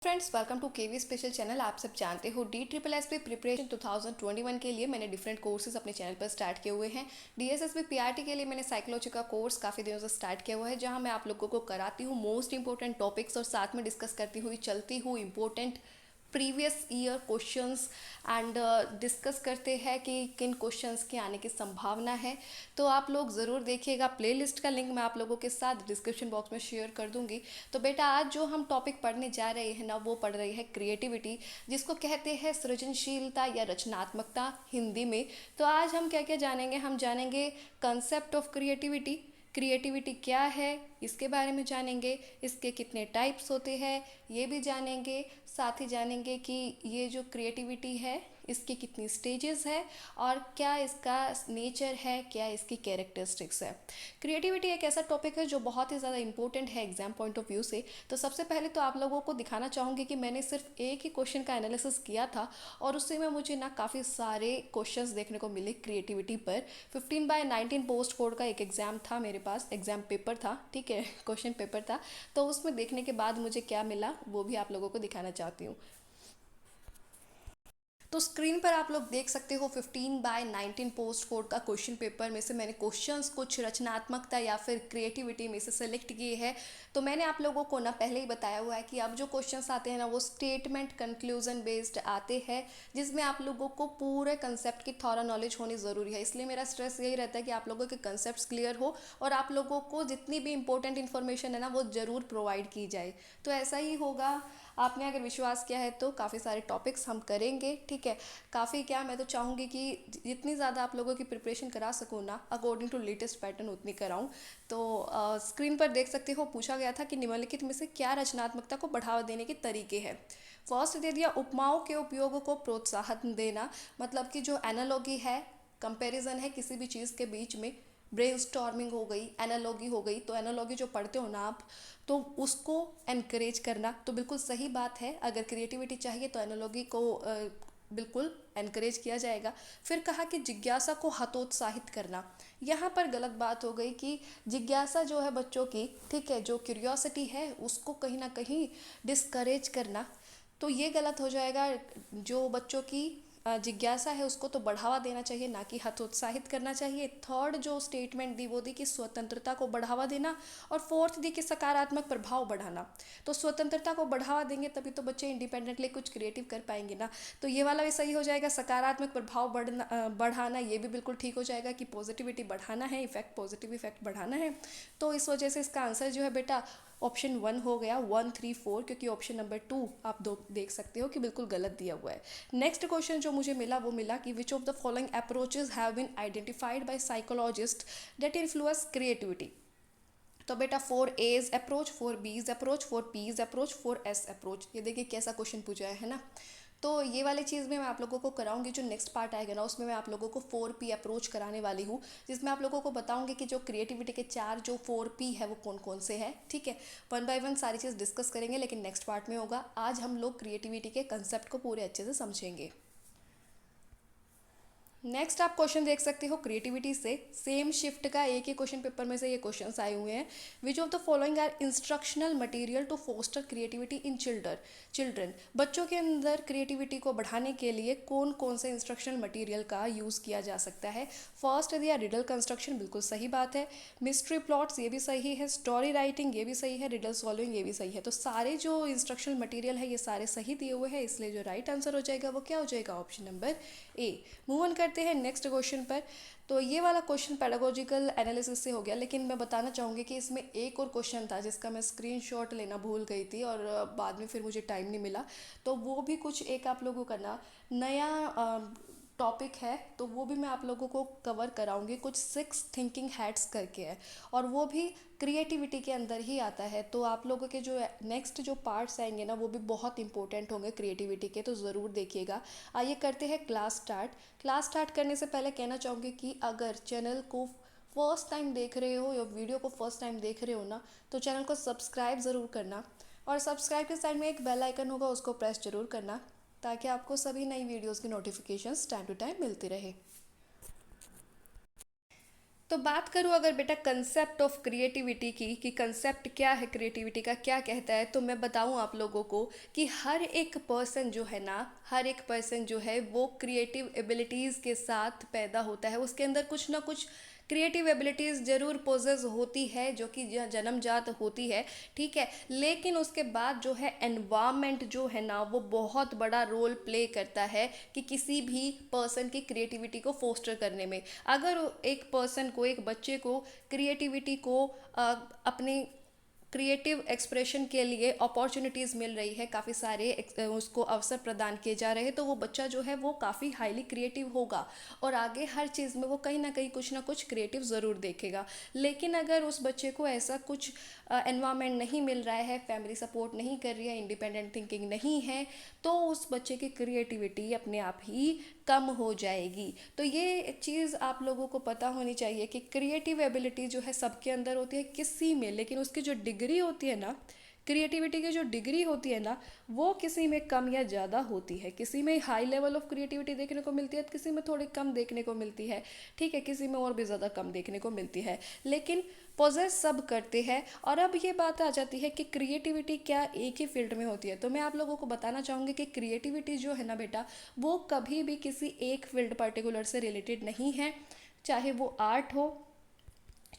Friends, welcome to KV special channel. आप सब जानते हो DSSB प्रिपरेशन 2021 के लिए मैंने डिफरेंट कोर्सेज अपने चैनल पर स्टार्ट किए हुए हैं। DSSB PRT के लिए मैंने साइकोलॉजी का कोर्स काफ़ी दिनों से स्टार्ट किया हुआ है, जहां मैं आप लोगों को कराती हूँ मोस्ट इंपॉर्टेंट टॉपिक्स और साथ में डिस्कस करती हुई चलती हूँ important previous year questions and discuss करते हैं कि किन क्वेश्चंस के आने की संभावना है। तो आप लोग ज़रूर देखिएगा। प्लेलिस्ट का लिंक मैं आप लोगों के साथ डिस्क्रिप्शन बॉक्स में शेयर कर दूंगी। तो बेटा, आज जो हम टॉपिक पढ़ने जा रहे हैं ना, वो पढ़ रही है क्रिएटिविटी, जिसको कहते हैं सृजनशीलता या रचनात्मकता हिंदी में। तो आज हम क्या क्या जानेंगे? हम जानेंगे कंसेप्ट ऑफ क्रिएटिविटी, क्रिएटिविटी क्या है इसके बारे में जानेंगे, इसके कितने टाइप्स होते हैं ये भी जानेंगे। साथ ही जानेंगे कि ये जो क्रिएटिविटी है इसकी कितनी स्टेजेस है और क्या इसका नेचर है, क्या इसकी कैरेक्टरिस्टिक्स है। क्रिएटिविटी एक ऐसा टॉपिक है जो बहुत ही ज़्यादा इंपॉर्टेंट है एग्जाम पॉइंट ऑफ व्यू से। तो सबसे पहले तो आप लोगों को दिखाना चाहूँगी कि मैंने सिर्फ एक ही क्वेश्चन का एनालिसिस किया था और उससे में मुझे ना काफ़ी सारे क्वेश्चंस देखने को मिले क्रिएटिविटी पर। 15/19 पोस्ट कोड का एक एग्ज़ाम था मेरे पास, एग्ज़ाम पेपर था, ठीक है, क्वेश्चन पेपर था। तो उसमें देखने के बाद मुझे क्या मिला वो भी आप लोगों को दिखाना चाहती हूँ। तो स्क्रीन पर आप लोग देख सकते हो 15/19 पोस्ट कोड का क्वेश्चन पेपर में से मैंने क्वेश्चंस कुछ रचनात्मकता या फिर क्रिएटिविटी में से सेलेक्ट किए हैं। तो मैंने आप लोगों को ना पहले ही बताया हुआ है कि अब जो क्वेश्चंस आते हैं ना, वो स्टेटमेंट कंक्लूजन बेस्ड आते हैं, जिसमें आप लोगों को पूरे कंसेप्ट की थॉरा नॉलेज होनी ज़रूरी है। इसलिए मेरा स्ट्रेस यही रहता है कि आप लोगों के कंसेप्ट क्लियर हो और आप लोगों को जितनी भी इंपॉर्टेंट इन्फॉर्मेशन है ना, वो ज़रूर प्रोवाइड की जाए। तो ऐसा ही होगा। आपने अगर विश्वास किया है तो काफ़ी सारे टॉपिक्स हम करेंगे, ठीक है। काफ़ी क्या, मैं तो चाहूँगी कि जितनी ज़्यादा आप लोगों की प्रिपरेशन करा सकूँ ना, अकॉर्डिंग टू लेटेस्ट पैटर्न उतनी कराऊँ। तो स्क्रीन पर देख सकते हो, पूछा गया था कि निम्नलिखित में से क्या रचनात्मकता को बढ़ावा देने के तरीके हैं। फर्स्ट दे दिया, उपमाओं के उपयोग को प्रोत्साहन देना। मतलब कि जो एनालॉगी है, कंपैरिजन है किसी भी चीज़ के बीच में, ब्रेनस्टॉर्मिंग हो गई, एनालॉगी हो गई। तो एनालॉगी जो पढ़ते हो ना आप, तो उसको एनकरेज करना तो बिल्कुल सही बात है। अगर क्रिएटिविटी चाहिए तो एनालॉगी को बिल्कुल एनकरेज किया जाएगा। फिर कहा कि जिज्ञासा को हतोत्साहित करना। यहाँ पर गलत बात हो गई कि जिज्ञासा जो है बच्चों की, ठीक है, जो क्यूरियोसिटी है उसको कहीं ना कहीं डिस्करेज करना, तो ये गलत हो जाएगा। जो बच्चों की जिज्ञासा है उसको तो बढ़ावा देना चाहिए, ना कि हतोत्साहित करना चाहिए। थर्ड जो स्टेटमेंट दी वो दी कि स्वतंत्रता को बढ़ावा देना। और फोर्थ दी कि सकारात्मक प्रभाव बढ़ाना। तो स्वतंत्रता को बढ़ावा देंगे तभी तो बच्चे इंडिपेंडेंटली कुछ क्रिएटिव कर पाएंगे ना। तो ये वाला भी सही हो जाएगा। सकारात्मक प्रभाव बढ़ाना, ये भी बिल्कुल ठीक हो जाएगा कि पॉजिटिविटी बढ़ाना है, इफेक्ट, पॉजिटिव इफेक्ट बढ़ाना है। तो इस वजह से इसका आंसर जो है बेटा ऑप्शन 1 हो गया, 1, 3, 4, क्योंकि ऑप्शन नंबर 2 आप दो देख सकते हो कि बिल्कुल गलत दिया हुआ है। नेक्स्ट क्वेश्चन जो मुझे मिला वो मिला कि which of the following approaches have been identified by psychologist that influence creativity. तो बेटा 4A's approach, 4B's approach, 4P's approach, 4S approach. ये देखिए कैसा क्वेश्चन पूछा है ना। तो ये वाली चीज़ में मैं आप लोगों को कराऊंगी। जो नेक्स्ट पार्ट आएगा ना, उसमें मैं आप लोगों को 4P अप्रोच कराने वाली हूँ, जिसमें आप लोगों को बताऊंगी कि जो क्रिएटिविटी के 4 जो 4P है वो कौन कौन से हैं, ठीक है। वन बाय वन सारी चीज़ डिस्कस करेंगे, लेकिन नेक्स्ट पार्ट में होगा। आज हम लोग क्रिएटिविटी के कंसेप्ट को पूरे अच्छे से समझेंगे। नेक्स्ट आप क्वेश्चन देख सकते हो क्रिएटिविटी से, सेम शिफ्ट का एक ही क्वेश्चन पेपर में से ये क्वेश्चंस आए हुए हैं। Which of the following are instructional material to foster creativity in children. बच्चों के अंदर क्रिएटिविटी को बढ़ाने के लिए कौन कौन से इंस्ट्रक्शनल मटेरियल का यूज़ किया जा सकता है। फर्स्ट दिया रिडल कंस्ट्रक्शन, बिल्कुल सही बात है। मिस्ट्री प्लॉट्स, ये भी सही है। स्टोरी राइटिंग, ये भी सही है। रिडल सॉल्विंग, ये भी सही है। तो सारे जो इंस्ट्रक्शनल मटेरियल है ये सारे सही दिए हुए हैं, इसलिए जो राइट आंसर हो जाएगा वो क्या हो जाएगा, option number A. Move on करते हैं नेक्स्ट क्वेश्चन पर। तो ये वाला क्वेश्चन पेडागोजिकल एनालिसिस से हो गया, लेकिन मैं बताना चाहूँगी कि इसमें एक और क्वेश्चन था जिसका मैं स्क्रीनशॉट लेना भूल गई थी और बाद में फिर मुझे टाइम नहीं मिला। तो वो भी कुछ एक आप लोगों का ना नया टॉपिक है, तो वो भी मैं आप लोगों को कवर कराऊंगी। कुछ 6 थिंकिंग हैट्स करके है और वो भी क्रिएटिविटी के अंदर ही आता है। तो आप लोगों के जो नेक्स्ट जो पार्ट्स आएंगे ना, वो भी बहुत इंपॉर्टेंट होंगे क्रिएटिविटी के, तो ज़रूर देखिएगा। आइए करते हैं क्लास स्टार्ट। क्लास स्टार्ट करने से पहले कहना चाहूँगी कि अगर चैनल को फर्स्ट टाइम देख रहे हो या वीडियो को फर्स्ट टाइम देख रहे हो ना, तो चैनल को सब्सक्राइब ज़रूर करना और सब्सक्राइब के साइड में एक बेल आइकन होगा, उसको प्रेस जरूर करना, ताकि आपको सभी नई वीडियोस की नोटिफिकेशंस टाइम टू टाइम मिलती रहे। तो बात करूँ अगर बेटा कंसेप्ट ऑफ क्रिएटिविटी की, कि कंसेप्ट क्या है क्रिएटिविटी का, क्या कहता है, तो मैं बताऊँ आप लोगों को कि हर एक पर्सन जो है ना, हर एक पर्सन जो है वो क्रिएटिव एबिलिटीज़ के साथ पैदा होता है। उसके अंदर कुछ ना कुछ क्रिएटिव एबिलिटीज़ ज़रूर पोजेस होती है, जो कि जन्मजात होती है, ठीक है। लेकिन उसके बाद जो है एनवायरनमेंट जो है ना, वो बहुत बड़ा रोल प्ले करता है कि किसी भी पर्सन की क्रिएटिविटी को फोस्टर करने में। अगर एक पर्सन को, एक बच्चे को क्रिएटिविटी को अपनी क्रिएटिव एक्सप्रेशन के लिए अपॉर्चुनिटीज़ मिल रही है, काफ़ी सारे उसको अवसर प्रदान किए जा रहे हैं, तो वो बच्चा जो है वो काफ़ी हाईली क्रिएटिव होगा और आगे हर चीज़ में वो कहीं ना कहीं कुछ ना कुछ क्रिएटिव ज़रूर देखेगा। लेकिन अगर उस बच्चे को ऐसा कुछ एनवायरनमेंट नहीं मिल रहा है, फैमिली सपोर्ट नहीं कर रही है, इंडिपेंडेंट थिंकिंग नहीं है, तो उस बच्चे की क्रिएटिविटी अपने आप ही कम हो जाएगी। तो ये चीज़ आप लोगों को पता होनी चाहिए कि क्रिएटिव एबिलिटी जो है सबके अंदर होती है किसी में, लेकिन उसकी जो डिग्री होती है ना, क्रिएटिविटी की जो डिग्री होती है ना, वो किसी में कम या ज़्यादा होती है। किसी में हाई लेवल ऑफ क्रिएटिविटी देखने को मिलती है, किसी में थोड़ी कम देखने को मिलती है, ठीक है, किसी में और भी ज़्यादा कम देखने को मिलती है, लेकिन पोजेस सब करते हैं। और अब ये बात आ जाती है कि क्रिएटिविटी क्या एक ही फील्ड में होती है। तो मैं आप लोगों को बताना चाहूँगी कि क्रिएटिविटी जो है ना बेटा, वो कभी भी किसी एक फील्ड पर्टिकुलर से रिलेटेड नहीं है। चाहे वो आर्ट हो,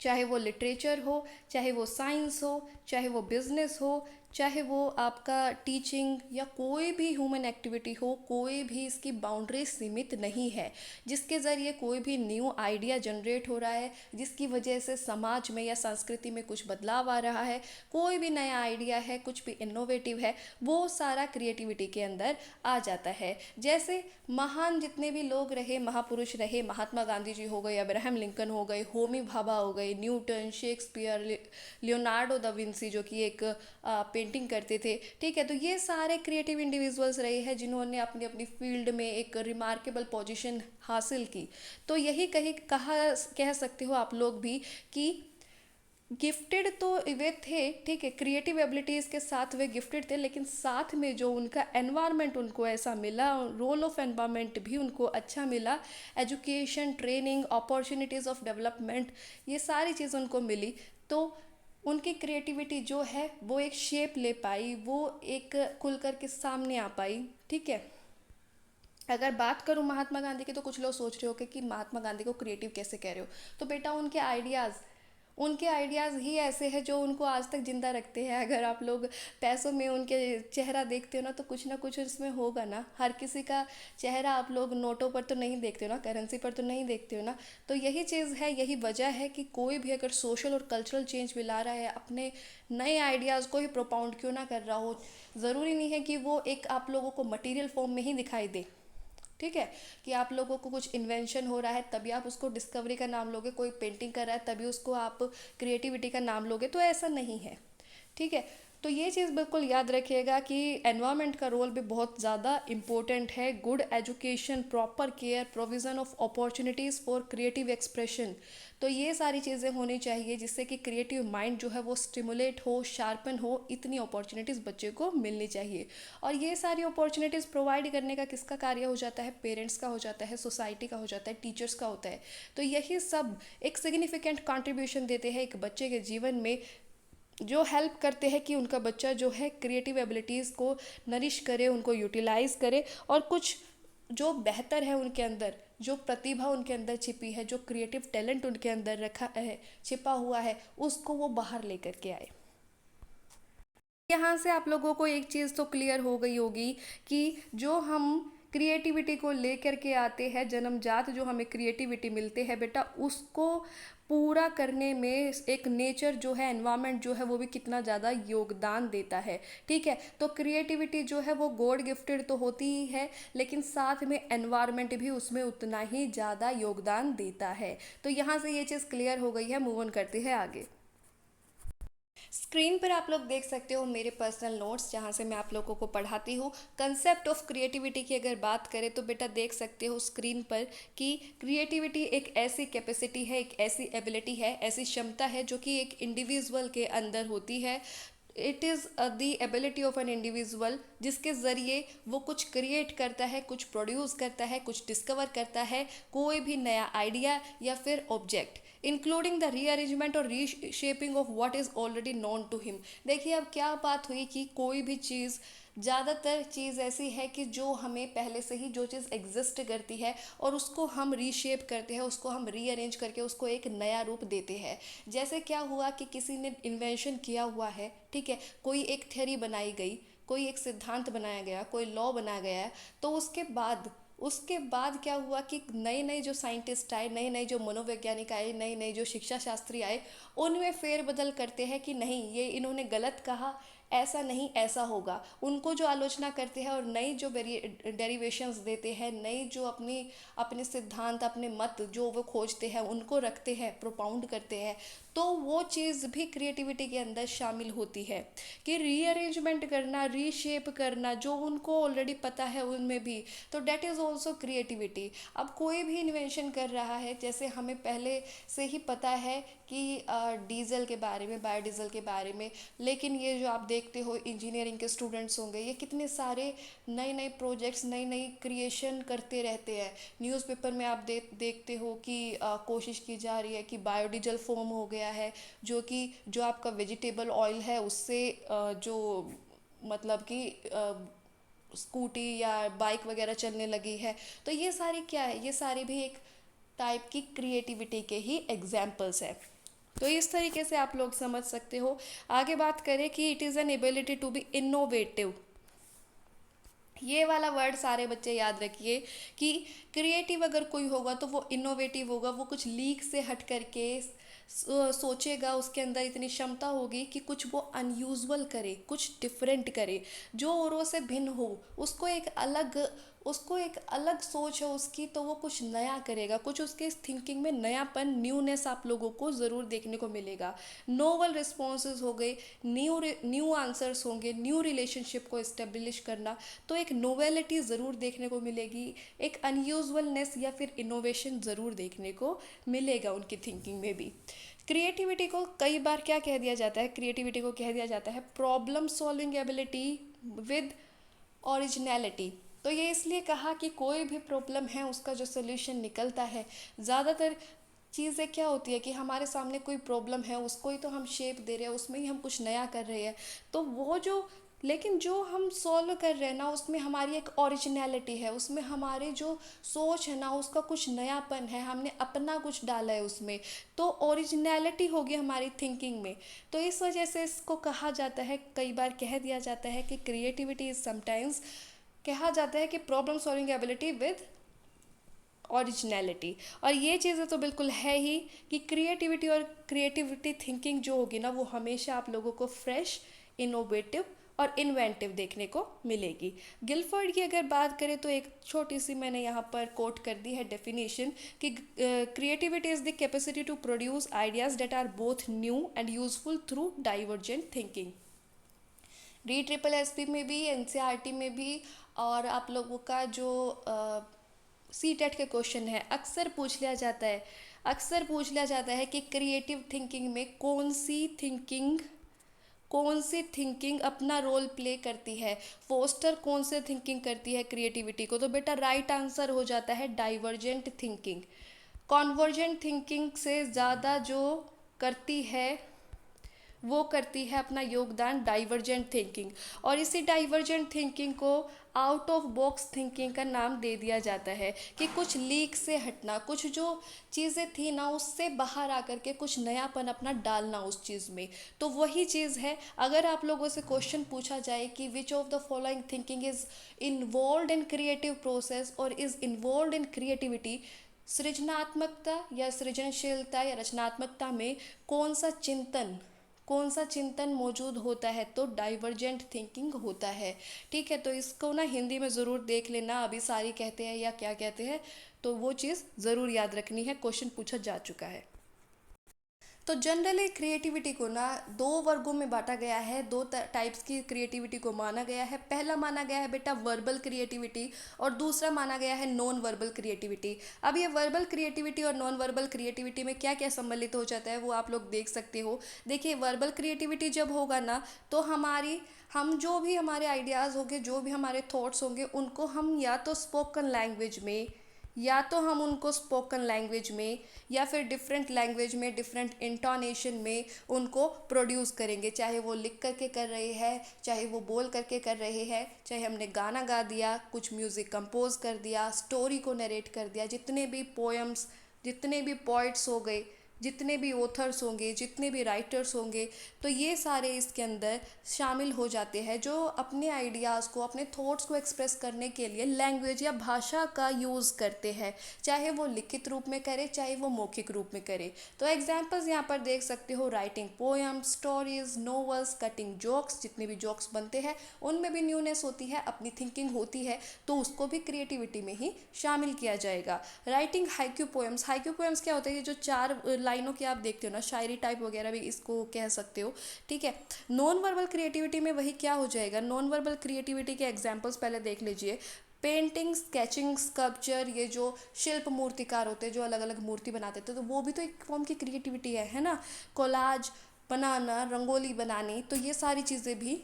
चाहे वो लिटरेचर हो, चाहे वो साइंस हो, चाहे वो बिजनेस हो, चाहे वो आपका टीचिंग या कोई भी ह्यूमन एक्टिविटी हो, कोई भी इसकी बाउंड्री सीमित नहीं है। जिसके ज़रिए कोई भी न्यू आइडिया जनरेट हो रहा है, जिसकी वजह से समाज में या संस्कृति में कुछ बदलाव आ रहा है, कोई भी नया आइडिया है, कुछ भी इनोवेटिव है, वो सारा क्रिएटिविटी के अंदर आ जाता है। जैसे महान जितने भी लोग रहे, महापुरुष रहे, महात्मा गांधी जी हो गए, अब्राहम लिंकन हो गए, होमी भाभा हो गए, Newton, Shakespeare, Leonardo da Vinci जो कि एक पेंटिंग करते थे, ठीक है। तो ये सारे क्रिएटिव इंडिविजुअल्स रहे हैं जिन्होंने अपनी अपनी फील्ड में एक रिमार्केबल पोजीशन हासिल की। तो यही कह सकते हो आप लोग भी कि गिफ्टेड तो वे थे, ठीक है, क्रिएटिव एबिलिटीज़ के साथ वे गिफ्टेड थे, लेकिन साथ में जो उनका एनवायरनमेंट उनको ऐसा मिला, रोल ऑफ एनवायरनमेंट भी उनको अच्छा मिला, education, training, opportunities of development, ये सारी चीज़ उनको मिली, तो उनकी क्रिएटिविटी जो है वो एक शेप ले पाई, वो एक खुल कर के सामने आ पाई, ठीक है। अगर बात करूँ महात्मा गांधी की, तो कुछ लोग सोच रहे हो कि महात्मा गांधी को क्रिएटिव कैसे कह रहे हो, तो बेटा उनके आइडियाज़ ही ऐसे हैं जो उनको आज तक ज़िंदा रखते हैं। अगर आप लोग पैसों में उनके चेहरा देखते हो ना कुछ उसमें होगा ना। हर किसी का चेहरा आप लोग नोटों पर तो नहीं देखते हो ना, करेंसी पर तो नहीं देखते हो ना। तो यही चीज़ है, यही वजह है कि कोई भी अगर सोशल और कल्चरल चेंज भी ला रहा है, अपने नए आइडियाज़ को ही प्रोपाउंड क्यों ना कर रहा हो, ज़रूरी नहीं है कि वो एक आप लोगों को मटेरियल फॉर्म में ही दिखाई दे, ठीक है। कि आप लोगों को कुछ इन्वेंशन हो रहा है तभी आप उसको डिस्कवरी का नाम लोगे, कोई पेंटिंग कर रहा है तभी उसको आप क्रिएटिविटी का नाम लोगे, तो ऐसा नहीं है, ठीक है। तो ये चीज़ बिल्कुल याद रखिएगा कि एनवायरनमेंट का रोल भी बहुत ज़्यादा इम्पोर्टेंट है। Good education, proper care, provision of opportunities for creative expression, तो ये सारी चीज़ें होनी चाहिए जिससे कि क्रिएटिव माइंड जो है वो स्टिमुलेट हो, शार्पन हो। इतनी अपॉर्चुनिटीज़ बच्चे को मिलनी चाहिए। और ये सारी अपॉर्चुनिटीज़ प्रोवाइड करने का किसका कार्य हो जाता है? पेरेंट्स का हो जाता है, सोसाइटी का हो जाता है, टीचर्स का होता है। तो यही सब एक सिग्निफिकेंट कंट्रीब्यूशन देते हैं एक बच्चे के जीवन में, जो हेल्प करते हैं कि उनका बच्चा जो है क्रिएटिव एबिलिटीज़ को नरिश करे, उनको यूटिलाइज़ करे, और कुछ जो बेहतर है उनके अंदर, जो प्रतिभा उनके अंदर छिपी है, जो क्रिएटिव टैलेंट उनके अंदर रखा है, छिपा हुआ है, उसको वो बाहर लेकर के आए। यहाँ से आप लोगों को एक चीज़ तो क्लियर हो गई होगी कि जो हम क्रिएटिविटी को लेकर के आते हैं, जन्मजात जो हमें क्रिएटिविटी मिलते हैं बेटा, उसको पूरा करने में एक नेचर जो है, एनवायरनमेंट जो है, वो भी कितना ज़्यादा योगदान देता है, ठीक है। तो क्रिएटिविटी जो है वो गॉड गिफ्टेड तो होती ही है, लेकिन साथ में एनवायरनमेंट भी उसमें उतना ही ज़्यादा योगदान देता है। तो यहाँ से ये चीज़ क्लियर हो गई है, मूव ऑन करते हैं आगे। स्क्रीन पर आप लोग देख सकते हो मेरे पर्सनल नोट्स, जहाँ से मैं आप लोगों को पढ़ाती हूँ। कंसेप्ट ऑफ क्रिएटिविटी की अगर बात करें तो बेटा देख सकते हो स्क्रीन पर कि क्रिएटिविटी एक ऐसी कैपेसिटी है, एक ऐसी एबिलिटी है, ऐसी क्षमता है जो कि एक इंडिविजुअल के अंदर होती है। It is the ability of an individual, जिसके ज़रिए वो कुछ क्रिएट करता है, कुछ प्रोड्यूस करता है, कुछ डिस्कवर करता है, कोई भी नया आइडिया या फिर ऑब्जेक्ट। इंक्लूडिंग द रीअरेंजमेंट और reshaping of what is already known to him. देखिए अब क्या बात हुई कि कोई भी चीज़, ज़्यादातर चीज़ ऐसी है कि जो हमें पहले से ही जो चीज़ एग्जिस्ट करती है और उसको हम रीशेप करते हैं, उसको हम रीअरेंज करके उसको एक नया रूप देते हैं। जैसे क्या हुआ कि किसी ने इन्वेंशन किया हुआ है, ठीक है, कोई एक थ्योरी बनाई गई, कोई एक सिद्धांत बनाया गया, कोई लॉ बनाया गया है, तो उसके बाद क्या हुआ कि नए नए जो साइंटिस्ट आए, नए नए जो मनोवैज्ञानिक आए, नए नए जो शिक्षा शास्त्री आए, उनमें फेरबदल करते हैं कि नहीं ये इन्होंने गलत कहा, ऐसा नहीं ऐसा होगा, उनको जो आलोचना करते हैं और नई जो डेरिवेशंस देते हैं, नई जो अपनी अपने सिद्धांत, अपने मत जो वो खोजते हैं उनको रखते हैं, प्रोपाउंड करते हैं, तो वो चीज़ भी क्रिएटिविटी के अंदर शामिल होती है कि रीअरेंजमेंट करना, रीशेप करना जो उनको ऑलरेडी पता है उनमें भी, तो डेट इज़ ऑल्सो क्रिएटिविटी। अब कोई भी इन्वेंशन कर रहा है, जैसे हमें पहले से ही पता है कि डीजल के बारे में, बायोडीजल के बारे में, लेकिन ये जो आप देखते हो इंजीनियरिंग के स्टूडेंट्स होंगे, ये कितने सारे नए नए प्रोजेक्ट्स, नई नई क्रिएशन करते रहते हैं। न्यूज़पेपर में आप देखते हो कि कोशिश की जा रही है कि बायोडीजल फॉर्म हो गया है, जो कि जो आपका वेजिटेबल ऑयल है उससे जो मतलब कि स्कूटी या बाइक वगैरह चलने लगी है। तो ये सारी क्या है, ये सारी भी एक टाइप की क्रिएटिविटी के ही एग्जाम्पल्स है। तो इस तरीके से आप लोग समझ सकते हो। आगे बात करें कि it is an ability to be innovative. ये वाला वर्ड सारे बच्चे याद रखिए कि क्रिएटिव अगर कोई होगा तो वो इनोवेटिव होगा, वो कुछ लीक से हट करके सोचेगा, उसके अंदर इतनी क्षमता होगी कि कुछ वो अनयूजुअल करे, कुछ डिफरेंट करे, जो औरों से भिन्न हो, उसको एक अलग सोच है उसकी, तो वो कुछ नया करेगा, कुछ उसके थिंकिंग में नयापन, न्यूनेस आप लोगों को ज़रूर देखने को मिलेगा। नोवल रिस्पॉन्सेज हो गए, न्यू आंसर्स होंगे, न्यू रिलेशनशिप को इस्टेब्लिश करना, तो एक नोवेलिटी ज़रूर देखने को मिलेगी, एक अनयूजुअलनेस या फिर इनोवेशन ज़रूर देखने को मिलेगा उनकी थिंकिंग में भी। क्रिएटिविटी को कई बार क्या कह दिया जाता है, क्रिएटिविटी को कह दिया जाता है problem solving ability with originality. तो ये इसलिए कहा कि कोई भी प्रॉब्लम है उसका जो सोल्यूशन निकलता है, ज़्यादातर चीज़ें क्या होती है कि हमारे सामने कोई प्रॉब्लम है, उसको ही तो हम शेप दे रहे हैं, उसमें ही हम कुछ नया कर रहे हैं, तो वो जो, लेकिन जो हम सॉल्व कर रहे हैं ना उसमें हमारी एक ओरिजिनलिटी है, उसमें हमारे जो सोच है ना उसका कुछ नयापन है, हमने अपना कुछ डाला है उसमें, तो ओरिजिनलिटी होगी हमारी थिंकिंग में। तो इस वजह से इसको कहा जाता है, कई बार कह दिया जाता है कि क्रिएटिविटी इज समटाइम्स, कहा जाता है कि problem solving ability with originality. और ये चीज़ें तो बिल्कुल है ही कि क्रिएटिविटी और क्रिएटिविटी थिंकिंग जो होगी ना वो हमेशा आप लोगों को फ्रेश, इनोवेटिव और इन्वेंटिव देखने को मिलेगी। गिलफर्ड की अगर बात करें तो एक छोटी सी मैंने यहाँ पर कोट कर दी है डेफिनेशन कि creativity is the capacity to produce ideas that are both new and useful through divergent thinking. DSSP में भी, NCERT में भी, और आप लोगों का जो CTET के क्वेश्चन है, अक्सर पूछ लिया जाता है कि क्रिएटिव थिंकिंग में कौन सी थिंकिंग अपना रोल प्ले करती है, फोस्टर कौन से थिंकिंग करती है क्रिएटिविटी को, तो बेटा राइट आंसर हो जाता है डाइवर्जेंट थिंकिंग। कॉन्वर्जेंट थिंकिंग से ज़्यादा जो करती है वो करती है अपना योगदान डाइवर्जेंट थिंकिंग, और इसी डाइवर्जेंट थिंकिंग को आउट ऑफ बॉक्स थिंकिंग का नाम दे दिया जाता है कि कुछ लीक से हटना, कुछ जो चीज़ें थी ना उससे बाहर आकर के कुछ नयापन अपना डालना उस चीज़ में। तो वही चीज़ है, अगर आप लोगों से क्वेश्चन पूछा जाए कि which of the following thinking is involve in creative process और इज इन्वॉल्व इन क्रिएटिविटी, सृजनात्मकता या सृजनशीलता या रचनात्मकता में कौन सा चिंतन मौजूद होता है, तो डाइवर्जेंट थिंकिंग होता है। ठीक है, तो इसको ना हिंदी में ज़रूर देख लेना, अभी सारी कहते हैं या क्या कहते हैं, तो वो चीज़ ज़रूर याद रखनी है, क्वेश्चन पूछा जा चुका है। तो जनरली क्रिएटिविटी को ना दो वर्गों में बांटा गया है, दो टाइप्स की क्रिएटिविटी को माना गया है। पहला माना गया है बेटा वर्बल क्रिएटिविटी, और दूसरा माना गया है नॉन वर्बल क्रिएटिविटी। अब ये वर्बल क्रिएटिविटी और नॉन वर्बल क्रिएटिविटी में क्या क्या सम्मिलित हो जाता है वो आप लोग देख सकते हो। देखिए वर्बल क्रिएटिविटी जब होगा ना तो हम जो भी हमारे आइडियाज़ होंगे, जो भी हमारे थॉट्स होंगे, उनको हम या तो स्पोकन लैंग्वेज में या तो हम उनको स्पोकन लैंग्वेज में या फिर डिफरेंट लैंग्वेज में डिफरेंट इंटोनेशन में उनको प्रोड्यूस करेंगे, चाहे वो लिख करके कर रहे हैं, चाहे वो बोल करके कर रहे हैं, चाहे हमने गाना गा दिया, कुछ म्यूज़िक कंपोज कर दिया, स्टोरी को नरेट कर दिया, जितने भी पोएम्स, जितने भी पोइट्स हो गए, जितने भी ऑथर्स होंगे, जितने भी राइटर्स होंगे, तो ये सारे इसके अंदर शामिल हो जाते हैं जो अपने आइडियाज़ को, अपने थॉट्स को एक्सप्रेस करने के लिए लैंग्वेज या भाषा का यूज़ करते हैं, चाहे वो लिखित रूप में करे, चाहे वो मौखिक रूप में करे। तो एग्जांपल्स यहाँ पर देख सकते हो, writing poems, stories, novels, cutting jokes, जितने भी जोक्स बनते हैं उनमें भी न्यूनेस होती है, अपनी थिंकिंग होती है, तो उसको भी क्रिएटिविटी में ही शामिल किया जाएगा। Writing Haikyuu poems, Haikyuu poems क्या होता है, ये जो चार लाइनों की आप देखते हो ना, शायरी टाइप वगैरह भी इसको कह सकते हो, ठीक है। नॉन वर्बल क्रिएटिविटी में वही क्या हो जाएगा, नॉन वर्बल क्रिएटिविटी के एग्जांपल्स पहले देख लीजिए। पेंटिंग, स्केचिंग, स्कल्पचर, ये जो शिल्प मूर्तिकार होते हैं जो अलग अलग मूर्ति बनाते थे, तो वो भी तो एक फॉर्म की क्रिएटिविटी है ना। कोलाज बनाना, रंगोली बनानी, तो ये सारी चीज़ें भी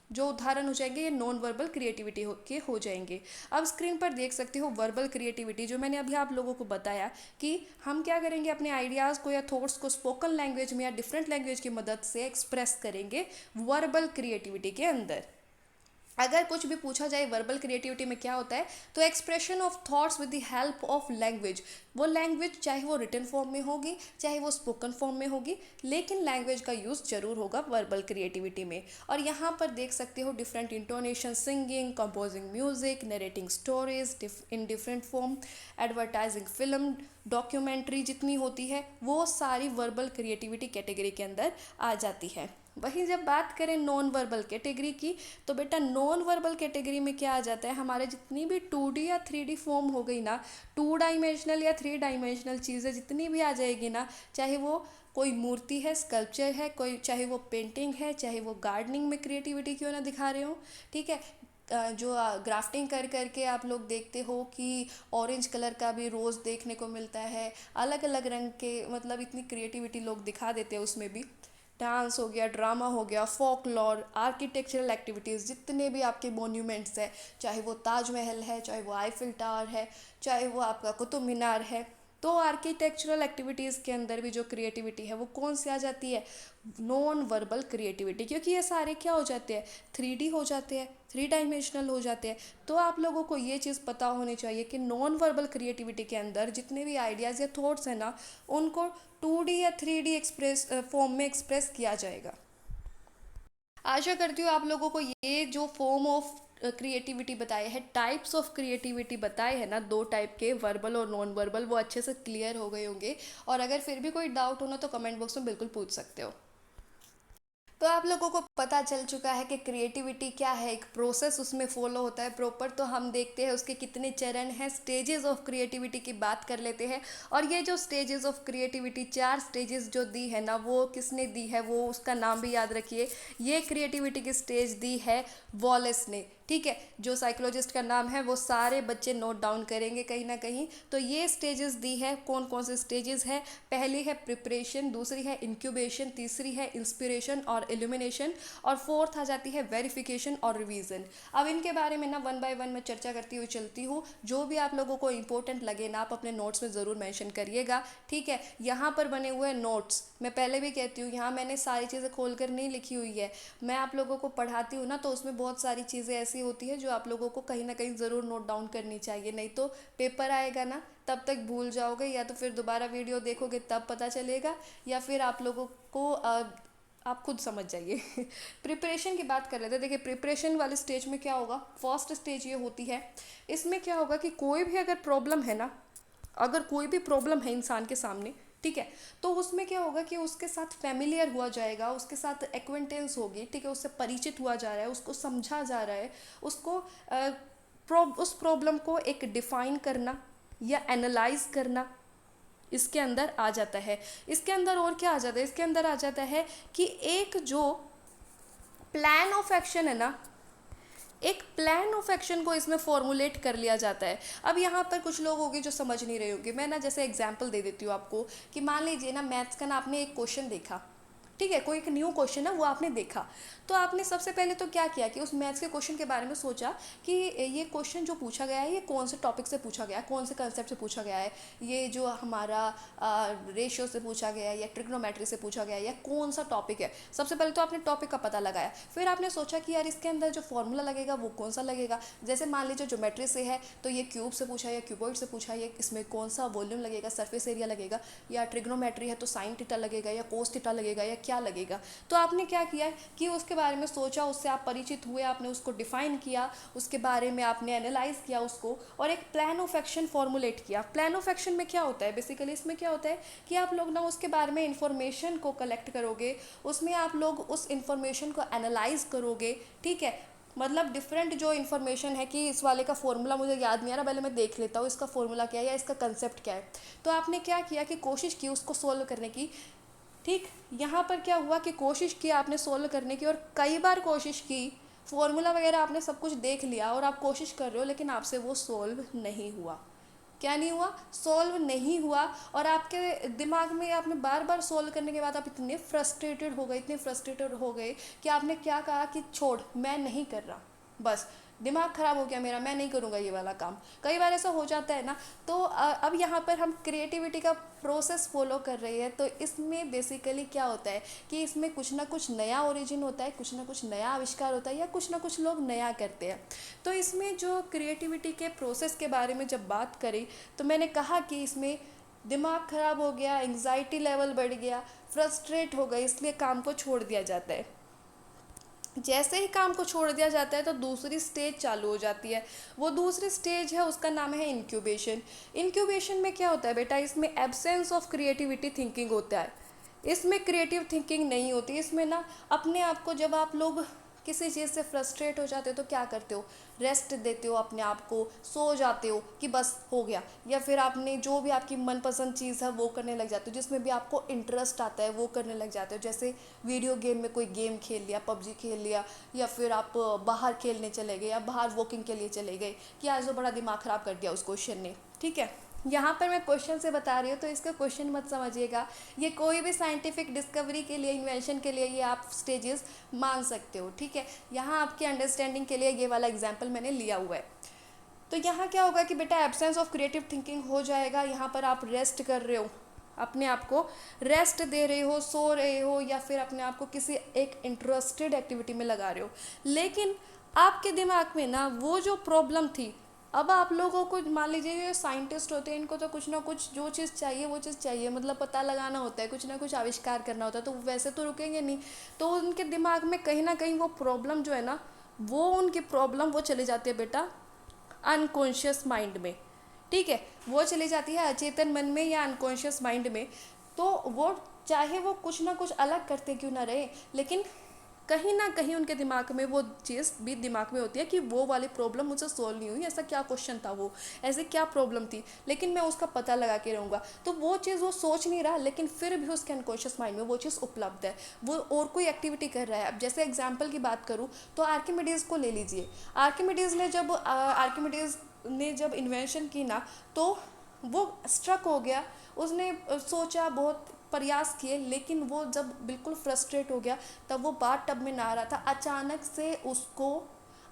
जो उदाहरण हो जाएंगे ये नॉन वर्बल क्रिएटिविटी के हो जाएंगे। अब स्क्रीन पर देख सकते हो वर्बल क्रिएटिविटी, जो मैंने अभी आप लोगों को बताया कि हम क्या करेंगे, अपने आइडियाज़ को या थॉट्स को स्पोकन लैंग्वेज में या डिफरेंट लैंग्वेज की मदद से एक्सप्रेस करेंगे वर्बल क्रिएटिविटी के अंदर। अगर कुछ भी पूछा जाए वर्बल क्रिएटिविटी में क्या होता है, तो expression of thoughts with the help of language. वो लैंग्वेज चाहे वो रिटन फॉर्म में होगी, चाहे वो स्पोकन फॉर्म में होगी, लेकिन लैंग्वेज का यूज़ जरूर होगा वर्बल क्रिएटिविटी में। और यहाँ पर देख सकते हो different intonation, singing, composing music, narrating stories in different form, advertising film, documentary जितनी होती है वो सारी वर्बल क्रिएटिविटी कैटेगरी के अंदर आ जाती है। वहीं जब बात करें नॉन वर्बल कैटेगरी की, तो बेटा नॉन वर्बल कैटेगरी में क्या आ जाता है, हमारे जितनी भी 2D या 3D फॉर्म हो गई ना, 2 डायमेंशनल या 3 डायमेंशनल चीज़ें जितनी भी आ जाएगी ना, चाहे वो कोई मूर्ति है, स्कल्पचर है, कोई चाहे वो पेंटिंग है, चाहे वो गार्डनिंग में क्रिएटिविटी क्यों ना दिखा रहे हो, ठीक है। जो ग्राफ्टिंग कर करके आप लोग देखते हो कि ऑरेंज कलर का भी रोज़ देखने को मिलता है, अलग अलग रंग के, मतलब इतनी क्रिएटिविटी लोग दिखा देते हैं उसमें भी। डांस हो गया, ड्रामा हो गया, फोकलॉर, आर्किटेक्चरल एक्टिविटीज़, जितने भी आपके मोन्यूमेंट्स है, चाहे वो ताजमहल है, चाहे वो आईफिल टावर है, चाहे वो आपका कुतुब मीनार है, तो आर्किटेक्चरल एक्टिविटीज़ के अंदर भी जो क्रिएटिविटी है वो कौन सी आ जाती है, नॉन वर्बल क्रिएटिविटी, क्योंकि ये सारे क्या हो जाते हैं, 3D हो जाते हैं, 3 डायमेंशनल हो जाते हैं। तो आप लोगों को ये चीज़ पता होनी चाहिए कि नॉन वर्बल क्रिएटिविटी के अंदर जितने भी आइडियाज़ या थॉट्स हैं ना, उनको 2D या 3D एक्सप्रेस फॉर्म में एक्सप्रेस किया जाएगा। आशा करती हूँ आप लोगों को ये जो फॉर्म ऑफ क्रिएटिविटी बताए हैं, टाइप्स ऑफ क्रिएटिविटी बताए हैं ना, 2 टाइप के, वर्बल और नॉन वर्बल, वो अच्छे से क्लियर हो गए होंगे। और अगर फिर भी कोई डाउट हो ना, तो कमेंट बॉक्स में बिल्कुल पूछ सकते हो। तो आप लोगों को पता चल चुका है कि क्रिएटिविटी क्या है, एक प्रोसेस उसमें फॉलो होता है प्रॉपर। तो हम देखते हैं उसके कितने चरण हैं, स्टेजेस ऑफ क्रिएटिविटी की बात कर लेते हैं। और ये जो स्टेजेस ऑफ क्रिएटिविटी, 4 स्टेजेस जो दी है ना, वो किसने दी है, वो उसका नाम भी याद रखिए। ये क्रिएटिविटी की स्टेज दी है वॉलेस ने, ठीक है। जो साइकोलॉजिस्ट का नाम है वो सारे बच्चे नोट डाउन करेंगे कहीं ना कहीं। तो ये स्टेजेस दी है, कौन कौन से स्टेजेस है, पहली है प्रिपरेशन, दूसरी है इंक्यूबेशन, तीसरी है इंस्पिरेशन और इल्यूमिनेशन, और फोर्थ आ जाती है वेरिफिकेशन और रिवीजन। अब इनके बारे में ना 1 बाय 1 मैं चर्चा करती हुई चलती हूँ। जो भी आप लोगों को इंपॉर्टेंट लगे ना, आप अपने नोट्स में ज़रूर मेंशन करिएगा, ठीक है। यहाँ पर बने हुए नोट्स, मैं पहले भी कहती हूँ, यहाँ मैंने सारी चीज़ें खोल कर नहीं लिखी हुई है। मैं आप लोगों को पढ़ाती हूँ ना, तो उसमें बहुत सारी चीज़ें ऐसी होती है जो आप लोगों को कहीं ना कहीं ज़रूर नोट डाउन करनी चाहिए, नहीं तो पेपर आएगा ना तब तक भूल जाओगे, या तो फिर दोबारा वीडियो देखोगे तब पता चलेगा, या फिर आप लोगों को आप खुद समझ जाइए। प्रिपरेशन की बात कर लेते हैं। देखिए प्रिपरेशन वाले स्टेज में क्या होगा, फर्स्ट स्टेज ये होती है, इसमें क्या होगा कि कोई भी अगर प्रॉब्लम है ना, अगर कोई भी प्रॉब्लम है इंसान के सामने, ठीक है, तो उसमें क्या होगा कि उसके साथ फैमिलियर हुआ जाएगा, उसके साथ एक्वेंटेंस होगी, ठीक है, उससे परिचित हुआ जा रहा है, उसको समझा जा रहा है, उसको उस प्रॉब्लम को एक डिफाइन करना या एनालाइज करना इसके अंदर आ जाता है। इसके अंदर और क्या आ जाता है, इसके अंदर आ जाता है कि एक जो प्लान ऑफ एक्शन है ना, एक प्लान ऑफ एक्शन को इसमें फॉर्मुलेट कर लिया जाता है। अब यहाँ पर कुछ लोग होंगे जो समझ नहीं रहे होंगे, मैं ना जैसे एग्जांपल दे देती हूँ आपको कि मान लीजिए ना मैथ्स का ना आपने एक क्वेश्चन देखा, ठीक है, कोई एक न्यू क्वेश्चन है वो आपने देखा, तो आपने सबसे पहले तो क्या किया कि उस मैथ्स के क्वेश्चन के बारे में सोचा कि ये क्वेश्चन जो पूछा गया है ये कौन से टॉपिक से पूछा गया है, कौन से कंसेप्ट से पूछा गया है, ये जो हमारा रेशियो से पूछा गया है या ट्रिग्नोमेट्री से पूछा गया है या कौन सा टॉपिक है। सबसे पहले तो आपने टॉपिक का पता लगाया, फिर आपने सोचा कि यार इसके अंदर जो फॉर्मूला लगेगा वो कौन सा लगेगा। जैसे मान लीजिए ज्योमेट्री से है तो ये क्यूब से पूछा है या क्यूबॉइड से पूछा है, ये इसमें कौन सा वॉल्यूम लगेगा, सरफेस एरिया लगेगा, या ट्रिग्नोमेट्री है तो साइन थीटा लगेगा या कोस थीटा लगेगा या क्या लगेगा। तो आपने क्या किया कि उसके बारे में सोचा, उससे आप परिचित हुए, आपने उसको डिफाइन किया, उसके बारे में आपने एनालाइज किया उसको, और एक प्लान ऑफ एक्शन फॉर्मुलेट किया। प्लान ऑफ एक्शन में क्या होता है बेसिकली, इसमें क्या होता है कि आप लोग ना उसके बारे में इंफॉर्मेशन को कलेक्ट करोगे, उसमें आप लोग उस इंफॉर्मेशन को एनालाइज करोगे। ठीक है, मतलब डिफरेंट जो इन्फॉर्मेशन है कि इस वाले का फॉर्मूला मुझे याद नहीं आ रहा, पहले मैं देख लेता हूँ इसका फॉर्मूला क्या है या इसका कंसेप्ट क्या है। तो आपने क्या किया कि कोशिश की उसको सोल्व करने की। ठीक, यहाँ पर क्या हुआ कि कोशिश की आपने सोल्व करने की, और कई बार कोशिश की, फॉर्मूला वगैरह आपने सब कुछ देख लिया और आप कोशिश कर रहे हो, लेकिन आपसे वो सोल्व नहीं हुआ। क्या नहीं हुआ? सोल्व नहीं हुआ। और आपके दिमाग में आपने बार बार सोल्व करने के बाद आप इतने फ्रस्ट्रेटेड हो गए, इतने फ्रस्ट्रेटेड हो गए कि आपने क्या कहा कि छोड़, मैं नहीं कर रहा, बस दिमाग ख़राब हो गया मेरा, मैं नहीं करूँगा ये वाला काम। कई बार ऐसा हो जाता है ना। तो अब यहाँ पर हम क्रिएटिविटी का प्रोसेस फॉलो कर रहे हैं, तो इसमें बेसिकली क्या होता है कि इसमें कुछ ना कुछ नया ओरिजिन होता है, कुछ ना कुछ नया आविष्कार होता है, या कुछ ना कुछ लोग नया करते हैं। तो इसमें जो क्रिएटिविटी के प्रोसेस के बारे में जब बात करी, तो मैंने कहा कि इसमें दिमाग ख़राब हो गया, एंग्जाइटी लेवल बढ़ गया, फ्रस्ट्रेट हो गए, इसलिए काम को छोड़ दिया जाता है। जैसे ही काम को छोड़ दिया जाता है तो दूसरी स्टेज चालू हो जाती है। वो दूसरी स्टेज है, उसका नाम है इंक्यूबेशन। इंक्यूबेशन में क्या होता है बेटा, इसमें एब्सेंस ऑफ क्रिएटिविटी थिंकिंग होता है। इसमें क्रिएटिव थिंकिंग नहीं होती। इसमें ना अपने आप को, जब आप लोग किसी चीज़ से फ्रस्ट्रेट हो जाते हो तो क्या करते हो, रेस्ट देते हो अपने आप को, सो जाते हो कि बस हो गया, या फिर आपने जो भी आपकी मनपसंद चीज़ है वो करने लग जाते हो, जिसमें भी आपको इंटरेस्ट आता है वो करने लग जाते हो। जैसे वीडियो गेम में कोई गेम खेल लिया, पबजी खेल लिया, या फिर आप बाहर खेलने चले गए या बाहर वॉकिंग के लिए चले गए कि आज तो बड़ा दिमाग ख़राब कर दिया उस क्वेश्चन ने। ठीक है, यहाँ पर मैं क्वेश्चन से बता रही हूँ तो इसका क्वेश्चन मत समझिएगा। ये कोई भी साइंटिफिक डिस्कवरी के लिए, इन्वेंशन के लिए ये आप स्टेजेस मान सकते हो। ठीक है, यहाँ आपकी अंडरस्टैंडिंग के लिए ये वाला एग्जाम्पल मैंने लिया हुआ है। तो यहाँ क्या होगा कि बेटा एब्सेंस ऑफ क्रिएटिव थिंकिंग हो जाएगा। यहाँ पर आप रेस्ट कर रहे हो, अपने आप को रेस्ट दे रहे हो, सो रहे हो, या फिर अपने आप को किसी एक इंटरेस्टेड एक्टिविटी में लगा रहे हो, लेकिन आपके दिमाग में ना वो जो प्रॉब्लम थी, अब आप लोगों को मान लीजिए ये साइंटिस्ट होते हैं, इनको तो कुछ ना कुछ जो चीज़ चाहिए वो चीज़ चाहिए, मतलब पता लगाना होता है, कुछ ना कुछ आविष्कार करना होता है, तो वैसे तो रुकेंगे नहीं। तो उनके दिमाग में कहीं ना कहीं वो प्रॉब्लम जो है ना, वो उनकी प्रॉब्लम वो चली जाती है बेटा अनकॉन्शियस माइंड में। ठीक है, वो चली जाती है अचेतन मन में या अनकॉन्शियस माइंड में। तो वो चाहे वो कुछ ना कुछ अलग करते क्यों ना रहे, लेकिन कहीं ना कहीं उनके दिमाग में वो चीज़ भी दिमाग में होती है कि वो वाली प्रॉब्लम मुझसे सोल्व नहीं हुई, ऐसा क्या क्वेश्चन था, वो ऐसे क्या प्रॉब्लम थी, लेकिन मैं उसका पता लगा के रहूँगा। तो वो चीज़ वो सोच नहीं रहा, लेकिन फिर भी उसके अनकॉन्शियस माइंड में वो चीज़ उपलब्ध है, वो और कोई एक्टिविटी कर रहा है। अब जैसे एग्जाम्पल की बात करूँ तो आर्किमिडीज़ को ले लीजिए। आर्किमिडीज़ ने जब इन्वेंशन की ना, तो वो स्ट्रक हो गया। उसने सोचा, बहुत प्रयास किए, लेकिन वो जब बिल्कुल फ्रस्ट्रेट हो गया, तब वो बाथ टब में नहा रहा था,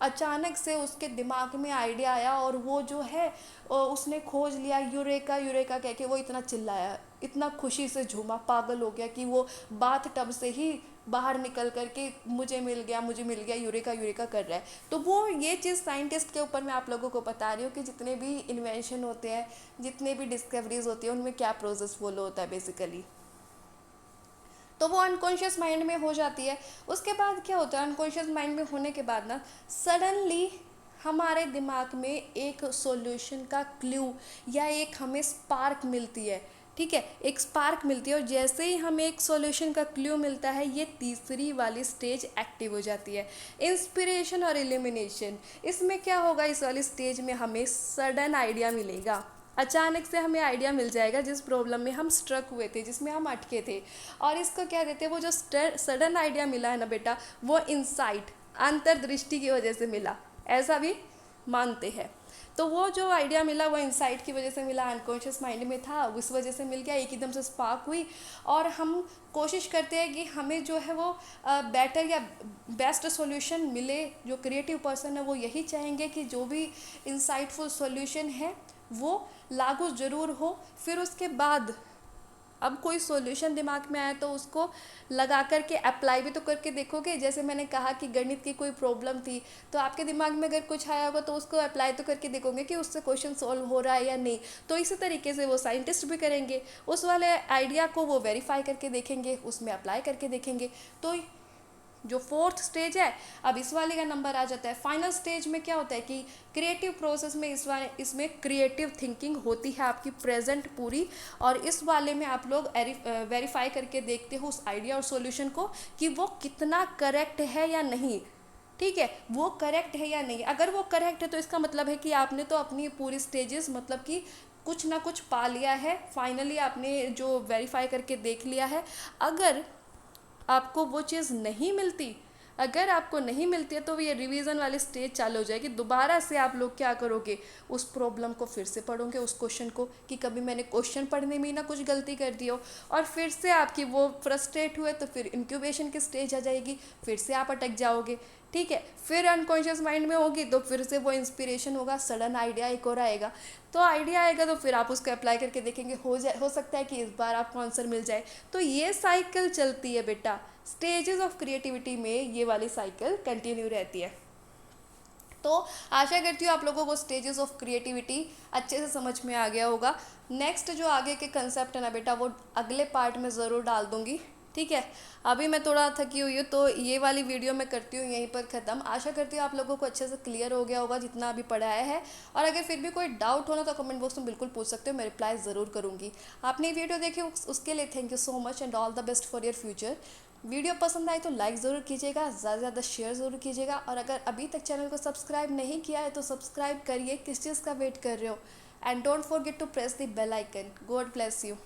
अचानक से उसके दिमाग में आइडिया आया, और वो जो है उसने खोज लिया, यूरेका यूरेका कह के वो इतना चिल्लाया, इतना खुशी से झूमा, पागल हो गया कि वो बाथ टब से ही बाहर निकल करके मुझे मिल गया, यूरेका यूरेका कर रहा है। तो वो ये चीज़ साइंटिस्ट के ऊपर मैं आप लोगों को बता रही हूँ कि जितने भी इन्वेंशन होते हैं, जितने भी डिस्कवरीज होती है, उनमें क्या प्रोसेस फॉलो होता है बेसिकली। तो वो अनकॉन्शियस माइंड में हो जाती है। उसके बाद क्या होता है, अनकॉन्शियस माइंड में होने के बाद ना सडनली हमारे दिमाग में एक सॉल्यूशन का क्लू या एक हमें स्पार्क मिलती है। ठीक है, एक स्पार्क मिलती है, और जैसे ही हमें एक सॉल्यूशन का क्लू मिलता है, ये तीसरी वाली स्टेज एक्टिव हो जाती है, इंस्पिरेशन और इल्यूमिनेशन। इसमें क्या होगा, इस वाली स्टेज में हमें सडन आइडिया मिलेगा, अचानक से हमें आइडिया मिल जाएगा जिस प्रॉब्लम में हम स्ट्रक हुए थे, जिसमें हम अटके थे। और इसको क्या देते हैं, वो जो सडन आइडिया मिला है ना बेटा, वो इंसाइट, अंतर्दृष्टि की वजह से मिला। ऐसा भी मानते हैं। तो वो जो आइडिया मिला वो इंसाइट की वजह से मिला, अनकॉन्शियस माइंड में था, उस वजह से मिल गया, एकदम से स्पार्क हुई। और हम कोशिश करते हैं कि हमें जो है वो बेटर या बेस्ट सॉल्यूशन मिले। जो क्रिएटिव पर्सन है वो यही चाहेंगे कि जो भी इंसाइटफुल सॉल्यूशन है वो लागू ज़रूर हो। फिर उसके बाद अब कोई सॉल्यूशन दिमाग में आया तो उसको लगा करके अप्लाई भी तो करके देखोगे। जैसे मैंने कहा कि गणित की कोई प्रॉब्लम थी, तो आपके दिमाग में अगर कुछ आया होगा तो उसको अप्लाई तो करके देखोगे कि उससे क्वेश्चन सॉल्व हो रहा है या नहीं। तो इसी तरीके से वो साइंटिस्ट भी करेंगे, उस वाले आइडिया को वो वेरीफाई करके देखेंगे, उसमें अप्लाई करके देखेंगे। तो जो फोर्थ स्टेज है, अब इस वाले का नंबर आ जाता है। फाइनल स्टेज में क्या होता है कि क्रिएटिव प्रोसेस में इसमें क्रिएटिव थिंकिंग होती है आपकी प्रेजेंट पूरी। और इस वाले में आप लोग वेरीफाई करके देखते हो उस आइडिया और सॉल्यूशन को कि वो कितना करेक्ट है या नहीं। ठीक है, वो करेक्ट है या नहीं। अगर वो करेक्ट है तो इसका मतलब है कि आपने तो अपनी पूरी स्टेजेस मतलब कि कुछ ना कुछ पा लिया है, फाइनली आपने जो वेरीफाई करके देख लिया है। अगर आपको वो चीज़ नहीं मिलती, अगर आपको नहीं मिलती है तो ये रिवीजन वाली स्टेज चालू हो जाएगी। दोबारा से आप लोग क्या करोगे, उस प्रॉब्लम को फिर से पढ़ोगे, उस क्वेश्चन को, कि कभी मैंने क्वेश्चन पढ़ने में ही ना कुछ गलती कर दी हो। और फिर से आपकी वो फ्रस्ट्रेट हुए तो फिर इंक्यूबेशन की स्टेज आ जाएगी, फिर से आप अटक जाओगे। ठीक है, फिर अनकॉन्शियस माइंड में होगी तो फिर से वो इंस्पिरेशन होगा, सडन आइडिया एक और आएगा। तो आइडिया आएगा तो फिर आप उसको अप्लाई करके देखेंगे, हो सकता है कि इस बार आपको आंसर मिल जाए। तो ये साइकिल चलती है बेटा, स्टेजेस ऑफ क्रिएटिविटी में ये वाली साइकिल कंटिन्यू रहती है। तो आशा करती हूँ आप लोगों को स्टेजेस ऑफ क्रिएटिविटी अच्छे से समझ में आ गया होगा। नेक्स्ट जो आगे के कंसेप्ट है ना बेटा, वो अगले पार्ट में ज़रूर डाल दूँगी। ठीक है, अभी मैं थोड़ा थकी हुई हूँ तो ये वाली वीडियो मैं करती हूँ यहीं पर ख़त्म। आशा करती हूँ आप लोगों को अच्छे से क्लियर हो गया होगा जितना अभी पढ़ाया है। और अगर फिर भी कोई डाउट हो ना तो कमेंट बॉक्स में बिल्कुल पूछ सकते हो, मैं रिप्लाई ज़रूर करूँगी। आपने ये वीडियो देखी उसके लिए thank you so much and all the best for your future. Video पसंद आई तो लाइक ज़रूर कीजिएगा, ज़्यादा से ज़्यादा शेयर ज़रूर कीजिएगा। और अगर अभी तक चैनल को सब्सक्राइब नहीं किया है तो सब्सक्राइब करिए, किस चीज़ का वेट कर रहे हो। And don't forget to press the bell icon. God bless you.